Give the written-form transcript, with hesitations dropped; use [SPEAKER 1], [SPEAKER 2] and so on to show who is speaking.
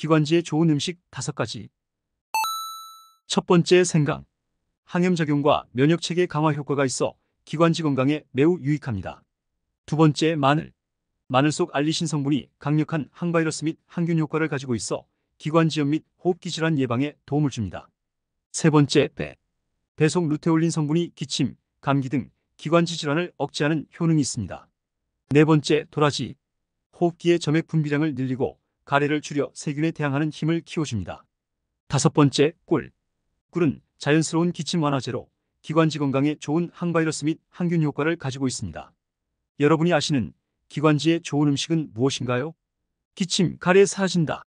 [SPEAKER 1] 기관지에 좋은 음식 5가지. 첫 번째, 생강. 항염작용과 면역체계 강화 효과가 있어 기관지 건강에 매우 유익합니다. 두 번째, 마늘. 마늘 속 알리신 성분이 강력한 항바이러스 및 항균 효과를 가지고 있어 기관지염 및 호흡기 질환 예방에 도움을 줍니다. 세 번째, 배. 배 속 루테올린 성분이 기침, 감기 등 기관지 질환을 억제하는 효능이 있습니다. 네 번째, 도라지. 호흡기의 점액 분비량을 늘리고 가래를 줄여 세균에 대항하는 힘을 키워줍니다. 다섯 번째, 꿀. 꿀은 자연스러운 기침 완화제로 기관지 건강에 좋은 항바이러스 및 항균 효과를 가지고 있습니다. 여러분이 아시는 기관지에 좋은 음식은 무엇인가요? 기침, 가래 사라진다.